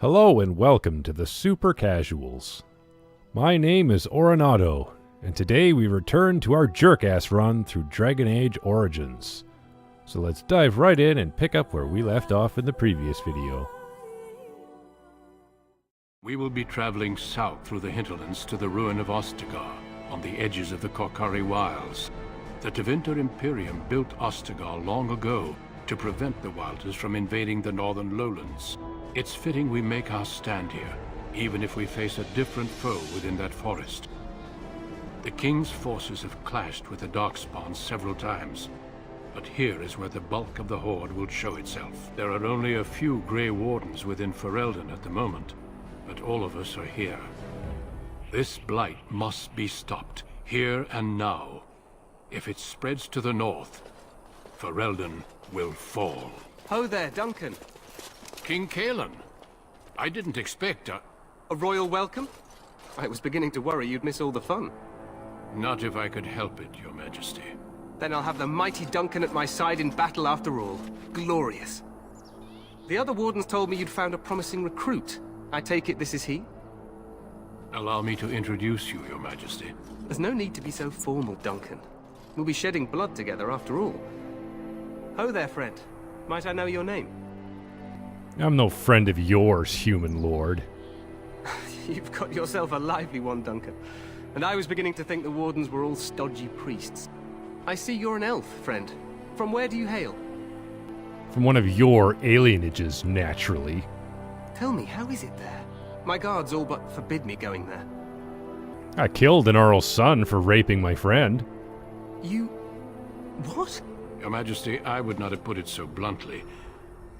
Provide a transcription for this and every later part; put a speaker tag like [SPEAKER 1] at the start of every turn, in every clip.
[SPEAKER 1] Hello and welcome to the Super Casuals. My name is Oronado, and today we return to our jerk-ass run through Dragon Age Origins. So let's dive right in and pick up where we left off in the previous video.
[SPEAKER 2] We will be traveling south through the hinterlands to the ruin of Ostagar, on the edges of the Korcari Wilds. The Tevinter Imperium built Ostagar long ago to prevent the Wilders from invading the northern lowlands. It's fitting we make our stand here, even if we face a different foe within that forest. The King's forces have clashed with the Darkspawn several times, but here is where the bulk of the Horde will show itself. There are only a few Grey Wardens within Ferelden at the moment, but all of us are here. This blight must be stopped, here and now. If it spreads to the north, Ferelden will fall.
[SPEAKER 3] Ho there, Duncan.
[SPEAKER 2] King Cailan, I didn't expect
[SPEAKER 3] a royal welcome? I was beginning to worry you'd miss all the fun.
[SPEAKER 2] Not if I could help it, Your Majesty.
[SPEAKER 3] Then I'll have the mighty Duncan at my side in battle after all. Glorious. The other wardens told me you'd found a promising recruit. I take it this is he?
[SPEAKER 2] Allow me to introduce you, Your Majesty.
[SPEAKER 3] There's no need to be so formal, Duncan. We'll be shedding blood together after all. Ho there, friend. Might I know your name?
[SPEAKER 1] I'm no friend of yours, human lord.
[SPEAKER 3] You've got yourself a lively one, Duncan. And I was beginning to think the wardens were all stodgy priests. I see you're an elf, friend. From where do you hail?
[SPEAKER 1] From one of your alienages, naturally.
[SPEAKER 3] Tell me, how is it there? My guards all but forbid me going there.
[SPEAKER 1] I killed an Earl's son for raping my friend.
[SPEAKER 3] You... what?
[SPEAKER 2] Your Majesty, I would not have put it so bluntly.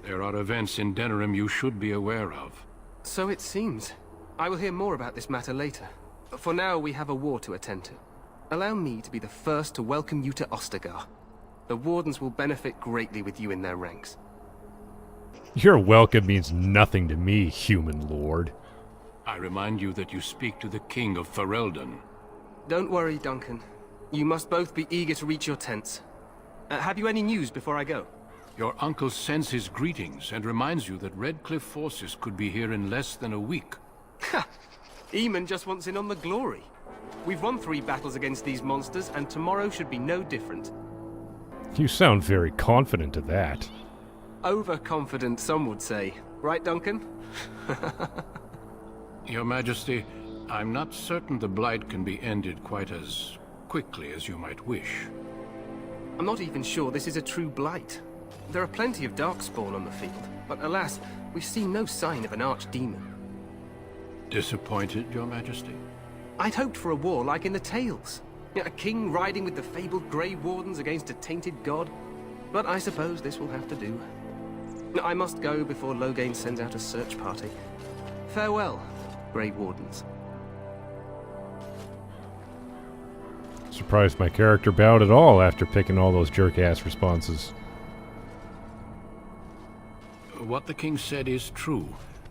[SPEAKER 2] There are events in Denerim you should be aware of.
[SPEAKER 3] So it seems. I will hear more about this matter later. But for now, we have a war to attend to. Allow me to be the first to welcome you to Ostagar. The Wardens will benefit greatly with you in their ranks.
[SPEAKER 1] Your welcome means nothing to me, human lord.
[SPEAKER 2] I remind you that you speak to the King of Ferelden.
[SPEAKER 3] Don't worry, Duncan. You must both be eager to reach your tents. Have you any news before I go?
[SPEAKER 2] Your uncle sends his greetings and reminds you that Redcliffe forces could be here in less than a week.
[SPEAKER 3] Ha! Eamon just wants in on the glory. We've won 3 battles against these monsters, and tomorrow should be no different.
[SPEAKER 1] You sound very confident of that.
[SPEAKER 3] Overconfident, some would say. Right, Duncan?
[SPEAKER 2] Your Majesty, I'm not certain the Blight can be ended quite as quickly as you might wish.
[SPEAKER 3] I'm not even sure this is a true blight. There are plenty of Darkspawn on the field, but alas, we've seen no sign of an archdemon.
[SPEAKER 2] Disappointed, Your Majesty?
[SPEAKER 3] I'd hoped for a war like in the Tales. A king riding with the fabled Grey Wardens against a tainted god. But I suppose this will have to do. I must go before Loghain sends out a search party. Farewell, Grey Wardens.
[SPEAKER 1] Surprised my character bowed at all after picking all those jerk-ass responses.
[SPEAKER 2] What the king said is true.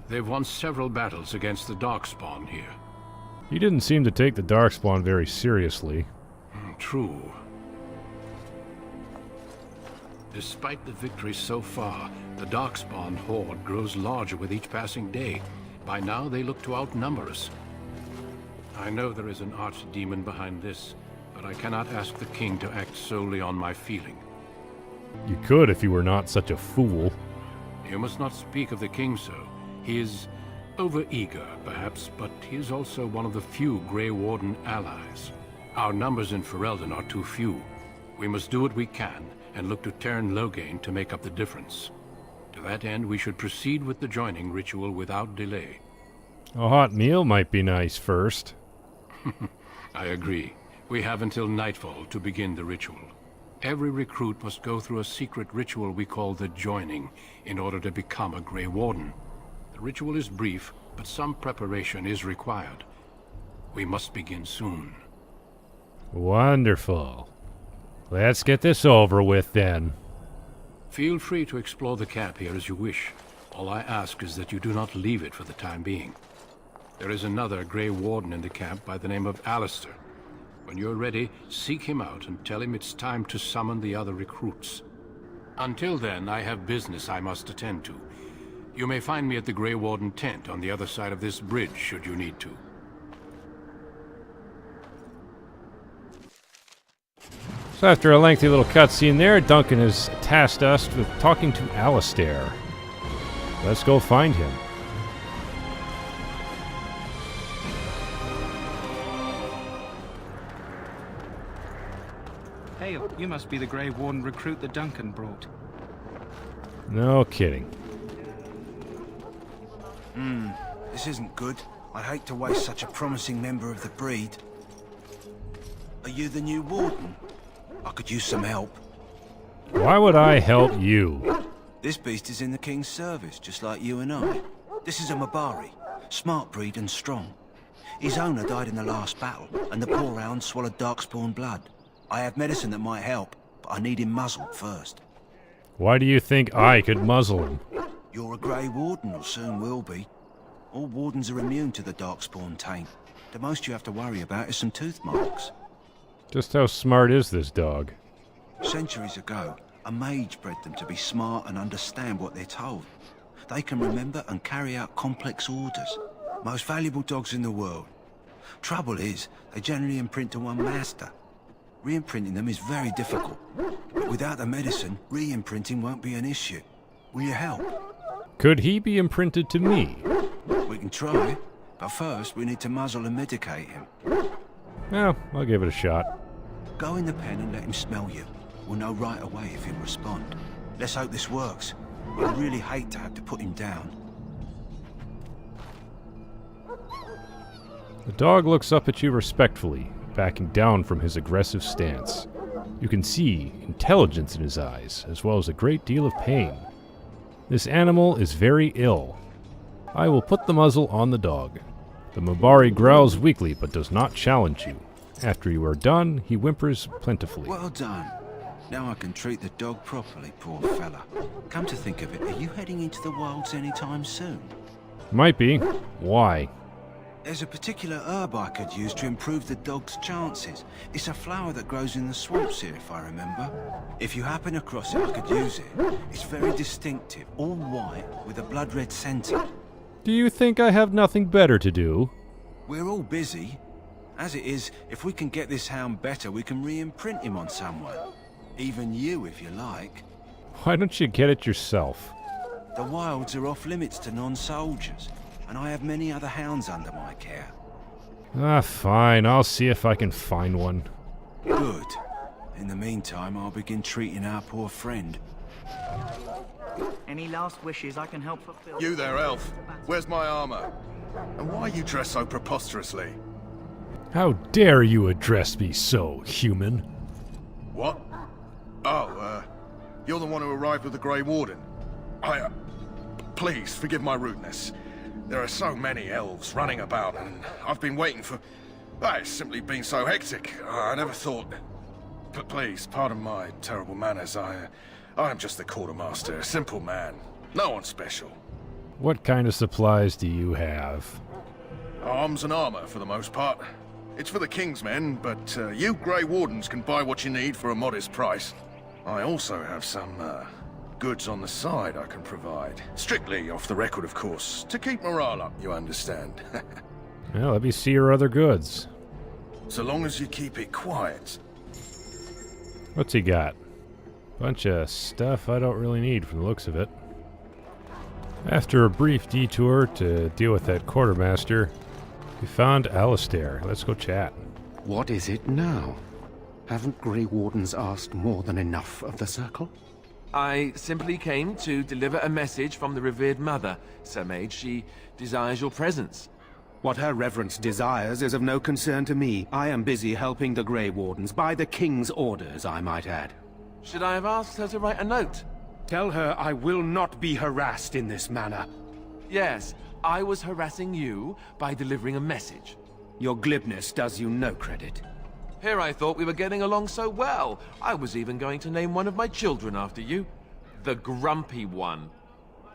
[SPEAKER 2] They've won several battles against the Darkspawn here.
[SPEAKER 1] He didn't seem to take the Darkspawn very seriously.
[SPEAKER 2] True. Despite the victory so far, the Darkspawn horde grows larger with each passing day. By now, they look to outnumber us. I know there is an archdemon behind this, but I cannot ask the king to act solely on my feeling.
[SPEAKER 1] You could if you were not such a fool.
[SPEAKER 2] You must not speak of the king so. He is over-eager, perhaps, but he is also one of the few Grey Warden allies. Our numbers in Ferelden are too few. We must do what we can, and look to Teyrn Loghain to make up the difference. To that end, we should proceed with the joining ritual without delay.
[SPEAKER 1] A hot meal might be nice first.
[SPEAKER 2] I agree. We have until nightfall to begin the ritual. Every recruit must go through a secret ritual we call the Joining in order to become a Grey Warden. The ritual is brief, but some preparation is required. We must begin soon.
[SPEAKER 1] Wonderful. Let's get this over with, then.
[SPEAKER 2] Feel free to explore the camp here as you wish. All I ask is that you do not leave it for the time being. There is another Grey Warden in the camp by the name of Alistair. When you're ready, seek him out and tell him it's time to summon the other recruits. Until then, I have business I must attend to. You may find me at the Grey Warden tent on the other side of this bridge, should you need to.
[SPEAKER 1] So after a lengthy little cutscene there, Duncan has tasked us with talking to Alistair. Let's go find him.
[SPEAKER 4] Hey, you must be the Grey Warden recruit that Duncan brought.
[SPEAKER 1] No kidding.
[SPEAKER 5] This isn't good. I'd hate to waste such a promising member of the breed. Are you the new warden? I could use some help.
[SPEAKER 1] Why would I help you?
[SPEAKER 5] This beast is in the king's service, just like you and I. This is a Mabari, smart breed and strong. His owner died in the last battle, and the poor hound swallowed darkspawn blood. I have medicine that might help, but I need him muzzled first.
[SPEAKER 1] Why do you think I could muzzle him?
[SPEAKER 5] You're a Grey Warden, or soon will be. All wardens are immune to the darkspawn taint. The most you have to worry about is some tooth marks.
[SPEAKER 1] Just how smart is this dog?
[SPEAKER 5] Centuries ago, a mage bred them to be smart and understand what they're told. They can remember and carry out complex orders. Most valuable dogs in the world. Trouble is, they generally imprint to one master. Re-imprinting them is very difficult. But without the medicine, re-imprinting won't be an issue. Will you help?
[SPEAKER 1] Could he be imprinted to me?
[SPEAKER 5] We can try, but first we need to muzzle and medicate him.
[SPEAKER 1] Well, I'll give it a shot.
[SPEAKER 5] Go in the pen and let him smell you. We'll know right away if he'll respond. Let's hope this works. I really hate to have to put him down.
[SPEAKER 1] The dog looks up at you respectfully, backing down from his aggressive stance. You can see intelligence in his eyes, as well as a great deal of pain. This animal is very ill. I will put the muzzle on the dog. The Mabari growls weakly, but does not challenge you. After you are done, he whimpers plentifully.
[SPEAKER 5] Well done. Now I can treat the dog properly, poor fella. Come to think of it, are you heading into the wilds anytime soon?
[SPEAKER 1] Might be. Why?
[SPEAKER 5] There's a particular herb I could use to improve the dog's chances. It's a flower that grows in the swamps here, if I remember. If you happen across it, I could use it. It's very distinctive, all white, with a blood-red centre.
[SPEAKER 1] Do you think I have nothing better to do?
[SPEAKER 5] We're all busy. As it is, if we can get this hound better, we can re-imprint him on someone. Even you, if you like.
[SPEAKER 1] Why don't you get it yourself?
[SPEAKER 5] The wilds are off limits to non-soldiers, and I have many other hounds under my care.
[SPEAKER 1] Ah, fine. I'll see if I can find one.
[SPEAKER 5] Good. In the meantime, I'll begin treating our poor friend.
[SPEAKER 6] Any last wishes I can help fulfill?
[SPEAKER 7] You there, elf. Where's my armor? And why are you dressed so preposterously?
[SPEAKER 1] How dare you address me so, human?
[SPEAKER 7] What? Oh, you're the one who arrived with the Grey Warden. Please, forgive my rudeness. There are so many elves running about, and I've been waiting for... It's simply been so hectic. I never thought... But please, pardon my terrible manners. I am just the quartermaster, a simple man. No one special.
[SPEAKER 1] What kind of supplies do you have?
[SPEAKER 7] Arms and armor, for the most part. It's for the King's men, but you Grey Wardens can buy what you need for a modest price. I also have some, goods on the side I can provide. Strictly off the record, of course. To keep morale up, you understand.
[SPEAKER 1] Well, let me see your other goods.
[SPEAKER 7] So long as you keep it quiet.
[SPEAKER 1] What's he got? Bunch of stuff I don't really need from the looks of it. After a brief detour to deal with that quartermaster, we found Alistair. Let's go chat.
[SPEAKER 8] What is it now? Haven't Grey Wardens asked more than enough of the Circle?
[SPEAKER 9] I simply came to deliver a message from the revered mother, Sir Mage. She desires your presence.
[SPEAKER 4] What her reverence desires is of no concern to me. I am busy helping the Grey Wardens, by the King's orders, I might add.
[SPEAKER 9] Should I have asked her to write a note?
[SPEAKER 4] Tell her I will not be harassed in this manner.
[SPEAKER 9] Yes, I was harassing you by delivering a message.
[SPEAKER 4] Your glibness does you no credit.
[SPEAKER 9] Here I thought we were getting along so well. I was even going to name one of my children after you. The Grumpy One.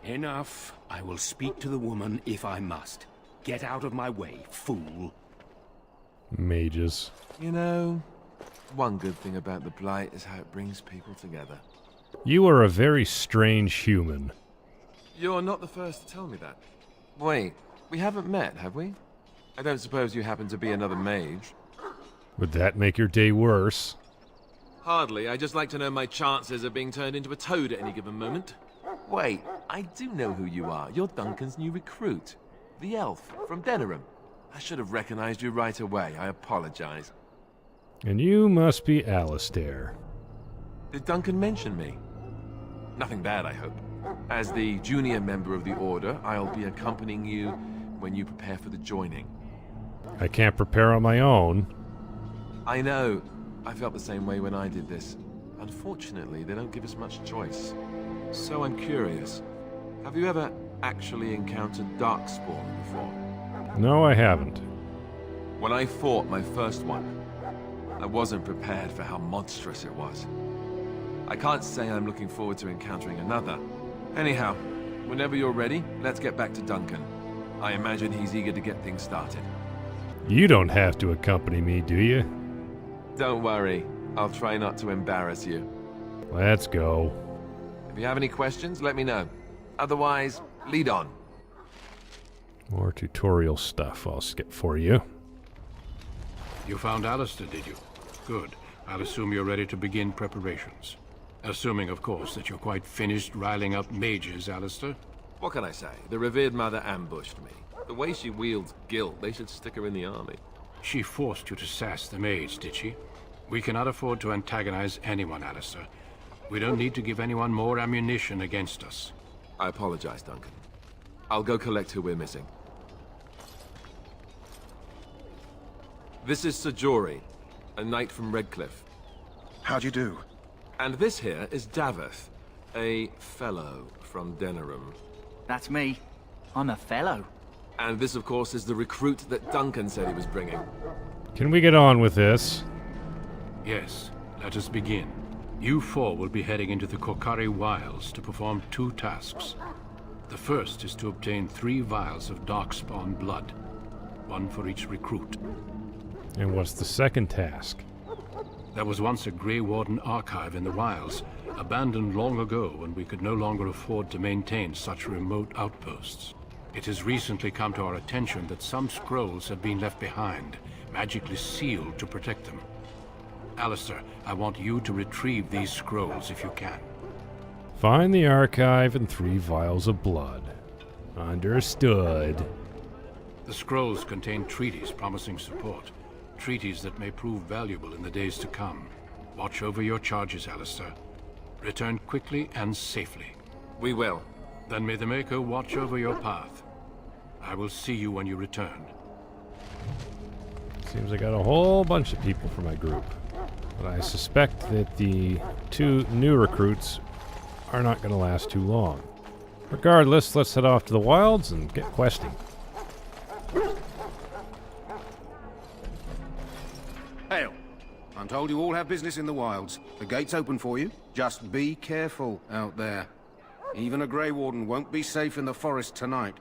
[SPEAKER 4] Enough. I will speak to the woman if I must. Get out of my way, fool.
[SPEAKER 1] Mages.
[SPEAKER 9] You know, one good thing about the Blight is how it brings people together.
[SPEAKER 1] You are a very strange human.
[SPEAKER 9] You're not the first to tell me that. Wait, we haven't met, have we? I don't suppose you happen to be another mage?
[SPEAKER 1] Would that make your day worse?
[SPEAKER 9] Hardly. I just like to know my chances of being turned into a toad at any given moment. Wait, I do know who you are. You're Duncan's new recruit. The elf from Denerim. I should have recognized you right away. I apologize.
[SPEAKER 1] And you must be Alistair.
[SPEAKER 9] Did Duncan mention me? Nothing bad, I hope. As the junior member of the Order, I'll be accompanying you when you prepare for the joining.
[SPEAKER 1] I can't prepare on my own.
[SPEAKER 9] I know. I felt the same way when I did this. Unfortunately, they don't give us much choice. So I'm curious. Have you ever actually encountered Darkspawn before?
[SPEAKER 1] No, I haven't.
[SPEAKER 9] When I fought my first one, I wasn't prepared for how monstrous it was. I can't say I'm looking forward to encountering another. Anyhow, whenever you're ready, let's get back to Duncan. I imagine he's eager to get things started.
[SPEAKER 1] You don't have to accompany me, do you?
[SPEAKER 9] Don't worry. I'll try not to embarrass you.
[SPEAKER 1] Let's go.
[SPEAKER 9] If you have any questions, let me know. Otherwise, lead on.
[SPEAKER 1] More tutorial stuff I'll skip for you.
[SPEAKER 2] You found Alistair, did you? Good. I'll assume you're ready to begin preparations. Assuming, of course, that you're quite finished riling up mages, Alistair.
[SPEAKER 9] What can I say? The revered mother ambushed me. The way she wields guilt, they should stick her in the army.
[SPEAKER 2] She forced you to sass the mage, did she? We cannot afford to antagonize anyone, Alistair. We don't need to give anyone more ammunition against us.
[SPEAKER 9] I apologize, Duncan. I'll go collect who we're missing. This is Sajori, a knight from Redcliffe.
[SPEAKER 7] How'd you do?
[SPEAKER 9] And this here is Daveth, a fellow from Denerim.
[SPEAKER 6] That's me. I'm a fellow.
[SPEAKER 9] And this, of course, is the recruit that Duncan said he was bringing.
[SPEAKER 1] Can we get on with this?
[SPEAKER 2] Yes, let us begin. You four will be heading into the Korcari Wilds to perform 2 tasks. The first is to obtain 3 vials of Darkspawn blood, 1 for each recruit.
[SPEAKER 1] And what's the second task?
[SPEAKER 2] There was once a Grey Warden archive in the wilds, abandoned long ago when we could no longer afford to maintain such remote outposts. It has recently come to our attention that some scrolls have been left behind, magically sealed to protect them. Alistair, I want you to retrieve these scrolls if you can.
[SPEAKER 1] Find the archive and 3 vials of blood. Understood.
[SPEAKER 2] The scrolls contain treaties promising support. Treaties that may prove valuable in the days to come. Watch over your charges, Alistair. Return quickly and safely.
[SPEAKER 9] We will.
[SPEAKER 2] Then may the Maker watch over your path. I will see you when you return.
[SPEAKER 1] Seems I got a whole bunch of people for my group. But I suspect that the 2 new recruits are not going to last too long. Regardless, let's head off to the wilds and get questing.
[SPEAKER 4] Hail. I'm told you all have business in the wilds. The gate's open for you. Just be careful out there. Even a Grey Warden won't be safe in the forest tonight.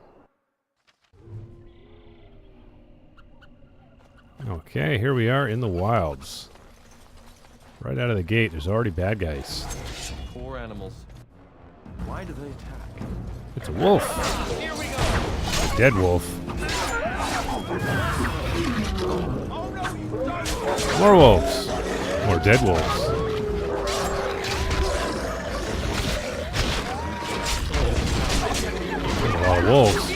[SPEAKER 1] Okay, here we are in the wilds. Right out of the gate, there's already bad guys.
[SPEAKER 9] Poor animals. Why do they attack?
[SPEAKER 1] It's a wolf. A dead wolf. More wolves. More dead wolves. There's a lot of wolves.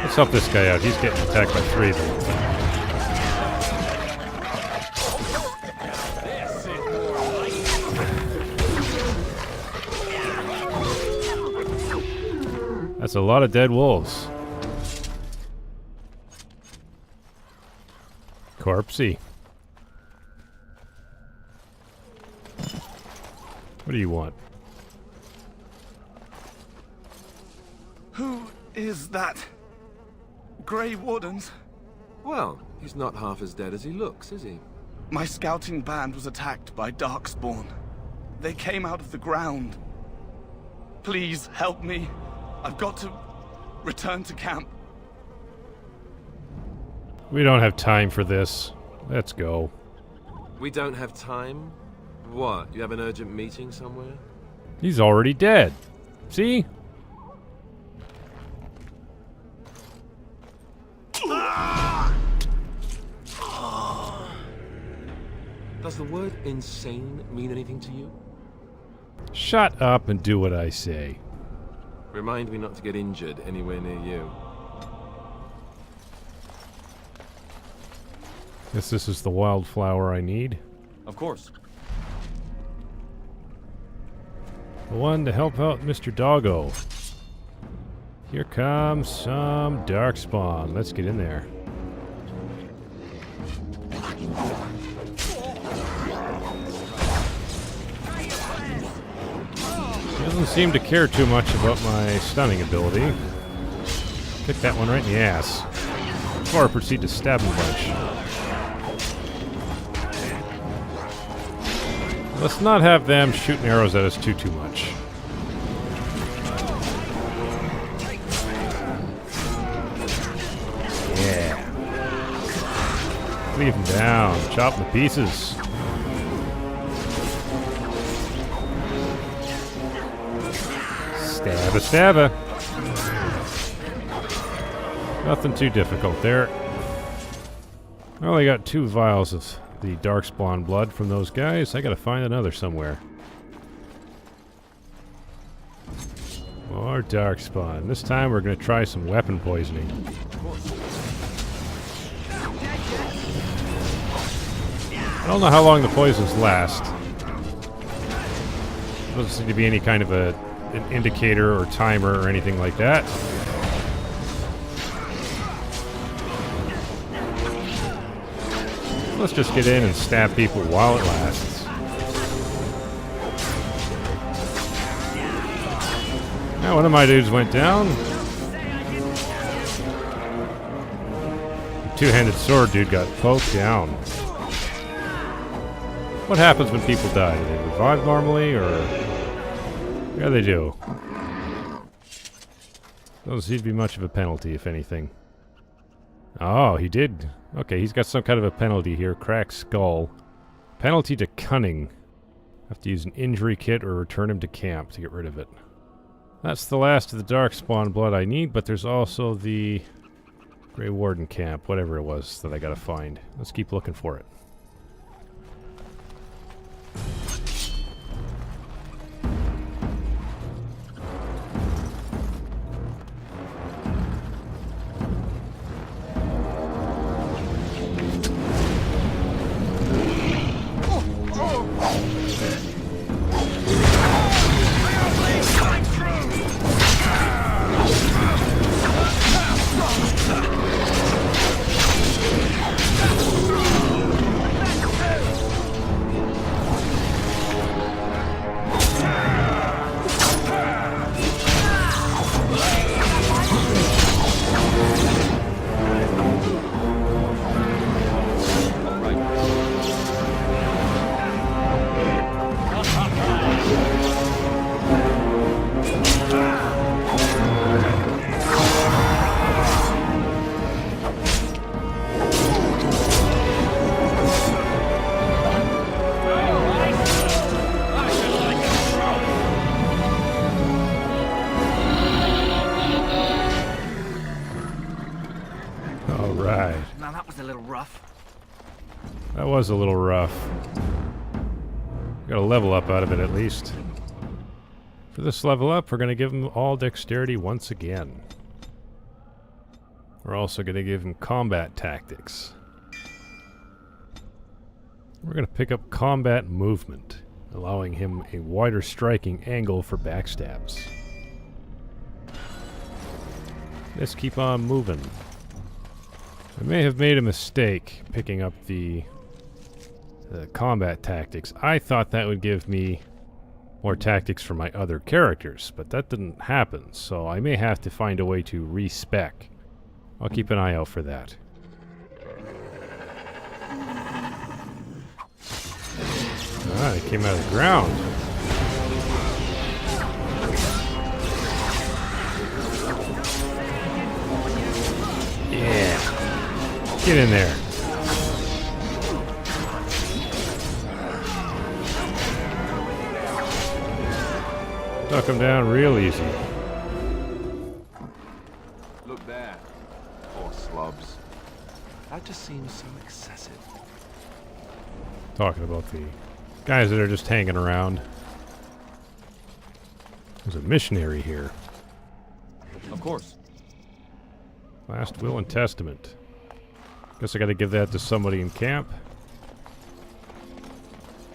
[SPEAKER 1] Let's help this guy out. He's getting attacked by 3 of them. That's a lot of dead wolves. Corpsey. What do you want?
[SPEAKER 10] Who is that? Grey Wardens?
[SPEAKER 9] Well, he's not half as dead as he looks, is he?
[SPEAKER 10] My scouting band was attacked by Darkspawn. They came out of the ground. Please help me. I've got to return to camp.
[SPEAKER 1] We don't have time for this. Let's go.
[SPEAKER 9] We don't have time? What? You have an urgent meeting somewhere?
[SPEAKER 1] He's already dead. See?
[SPEAKER 9] Does the word insane mean anything to you?
[SPEAKER 1] Shut up and do what I say.
[SPEAKER 9] Remind me not to get injured anywhere near you.
[SPEAKER 1] Guess this is the wildflower I need.
[SPEAKER 9] Of course.
[SPEAKER 1] The one to help out Mr. Doggo. Here comes some Darkspawn. Let's get in there. He doesn't seem to care too much about my stunning ability. Kick that one right in the ass. Before I proceed to stab him a bunch. Let's not have them shooting arrows at us too much. Yeah. Leave him down. Chop him to pieces. Stabba stabba. Nothing too difficult there. I only got 2 vials of the Darkspawn blood from those guys. I gotta find another somewhere. More Darkspawn. This time we're gonna try some weapon poisoning. I don't know how long the poisons last. There doesn't seem to be any kind of an indicator or timer or anything like that. Let's just get in and stab people while it lasts. Now one of my dudes went down. The two-handed sword dude got poked down. What happens when people die? Do they revive normally, or... Yeah, they do. Doesn't seem to be much of a penalty, if anything. Oh, he did. Okay, he's got some kind of a penalty here. Cracked skull. Penalty to cunning. Have to use an injury kit or return him to camp to get rid of it. That's the last of the Darkspawn blood I need, but there's also the Grey Warden camp, whatever it was that I gotta find. Let's keep looking for it.
[SPEAKER 6] Now that was a little rough.
[SPEAKER 1] That was a little rough. Got a level up out of it at least. For this level up, we're going to give him all dexterity once again. We're also going to give him combat tactics. We're going to pick up combat movement, allowing him a wider striking angle for backstabs. Let's keep on moving. I may have made a mistake picking up the combat tactics. I thought that would give me more tactics for my other characters, but that didn't happen, so I may have to find a way to respec. I'll keep an eye out for that. Ah, it came out of the ground. Yeah. Get in there. Knock him down real easy.
[SPEAKER 9] Look there. Poor slobs. That just seems so excessive.
[SPEAKER 1] Talking about the guys that are just hanging around. There's a missionary here.
[SPEAKER 9] Of course.
[SPEAKER 1] Last will and testament. Guess I gotta give that to somebody in camp.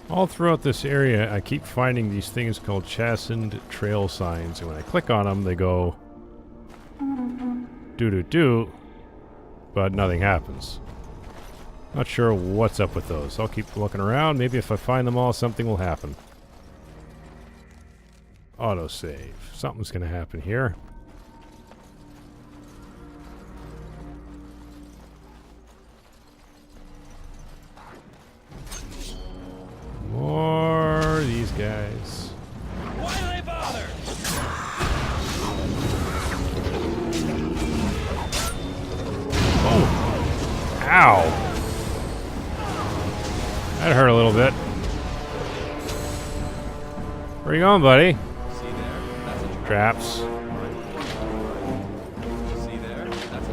[SPEAKER 1] All throughout this area, I keep finding these things called chastened trail signs, and when I click on them, they go do-do-do, but nothing happens. Not sure what's up with those. I'll keep looking around. Maybe if I find them all, something will happen. Autosave. Something's gonna happen here. More these guys.
[SPEAKER 6] Why do they bother?
[SPEAKER 1] Oh! Ow! That hurt a little bit. Where you going, buddy?
[SPEAKER 9] See there? That's a
[SPEAKER 1] Traps.
[SPEAKER 9] See there? That's a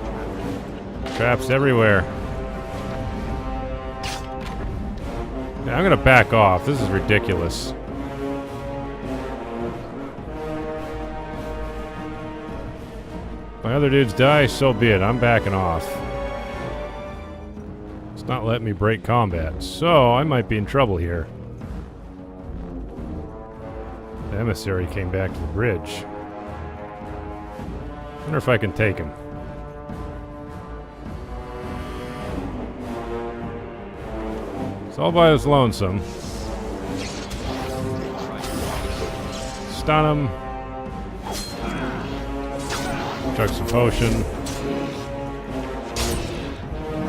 [SPEAKER 9] trap.
[SPEAKER 1] Traps everywhere. Yeah, I'm gonna back off. This is ridiculous. My other dudes die, so be it. I'm backing off. It's not letting me break combat, so I might be in trouble here. The emissary came back to the bridge. Wonder if I can take him. It's all by his lonesome. Stun him. Chug some potion.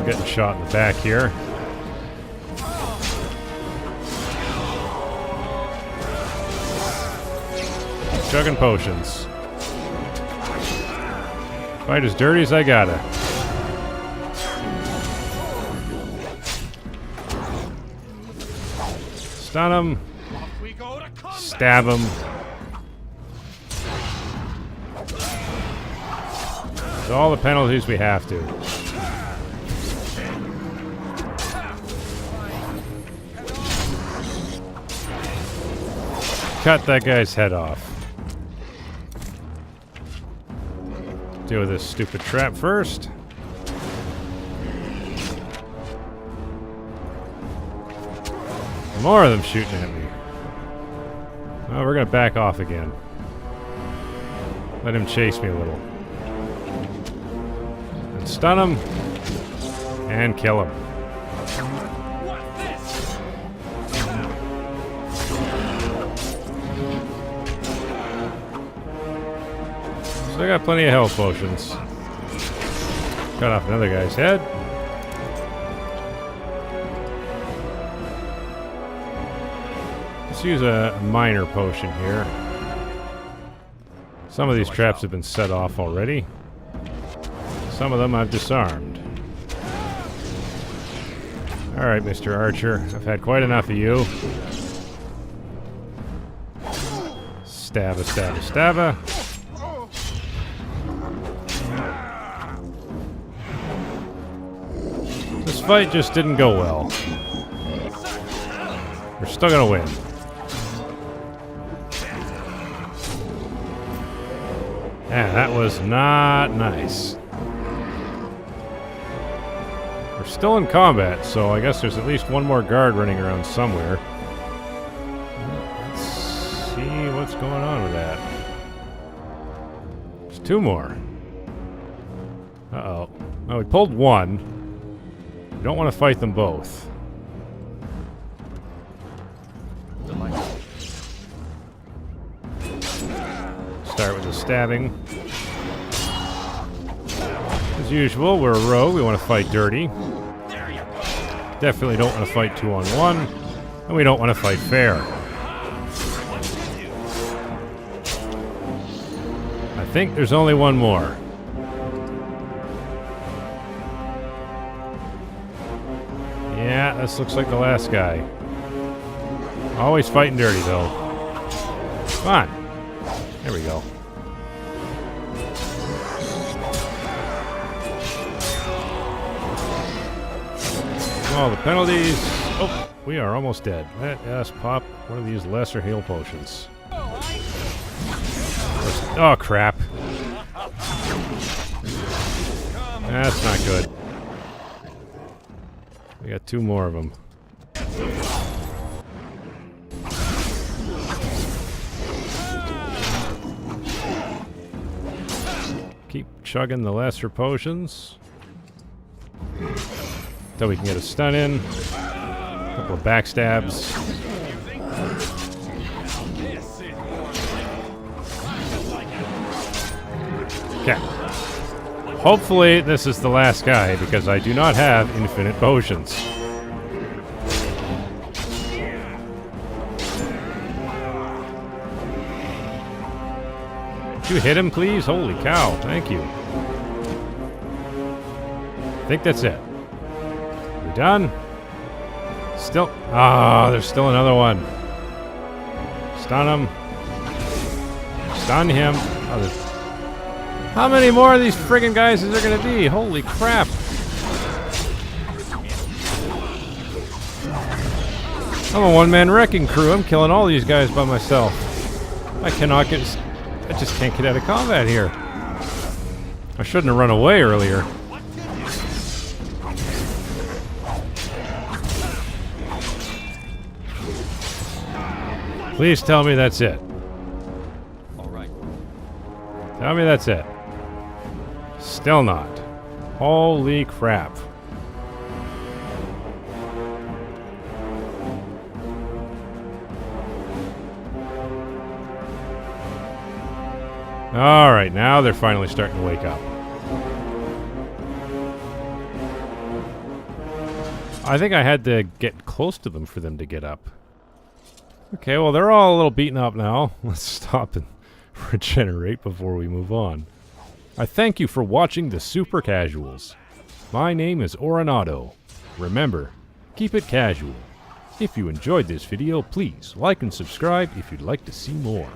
[SPEAKER 1] Getting shot in the back here. Chugging potions. Fight as dirty as I gotta. Stun him. Stab him. It's all the penalties we have to. Cut that guy's head off. Deal with this stupid trap first. More of them shooting at me. Oh, we're gonna back off again. Let him chase me a little. And stun him. And kill him. So I got plenty of health potions. Cut off another guy's head. Let's use a minor potion here. Some of these traps have been set off already. Some of them I've disarmed. Alright, Mr. Archer. I've had quite enough of you. Stabba, stabba, stabba. This fight just didn't go well. We're still gonna win. Yeah, that was not nice. We're still in combat, so I guess there's at least one more guard running around somewhere. Let's see what's going on with that. There's two more. Uh-oh. Oh, we pulled one. We don't want to fight them both. Start with the stabbing. As usual, we're a rogue. We want to fight dirty. Definitely don't want to fight 2-on-1. And we don't want to fight fair. I think there's only one more. Yeah, this looks like the last guy. Always fighting dirty, though. Come on. There we go. Oh, the penalties. Oh, we are almost dead. Let us pop one of these lesser heal potions. Oh, crap. That's not good. We got 2 more of them. Keep chugging the lesser potions. Until we can get a stun in. A couple of backstabs. Okay. Hopefully this is the last guy, because I do not have infinite potions. Could you hit him, please? Holy cow, thank you. I think that's it. We done? Still. Ah, there's still another one. Stun him. Stun him. Oh, how many more of these friggin' guys is there gonna be? Holy crap. I'm a one-man wrecking crew. I'm killing all these guys by myself. I cannot get... I just can't get out of combat here. I shouldn't have run away earlier. Please tell me that's it.
[SPEAKER 6] All right.
[SPEAKER 1] Tell me that's it. Still not. Holy crap. Alright, now they're finally starting to wake up. I think I had to get close to them for them to get up. Okay, well, they're all a little beaten up now. Let's stop and regenerate before we move on. I thank you for watching the Super Casuals. My name is Oronado. Remember, keep it casual. If you enjoyed this video, please like and subscribe if you'd like to see more.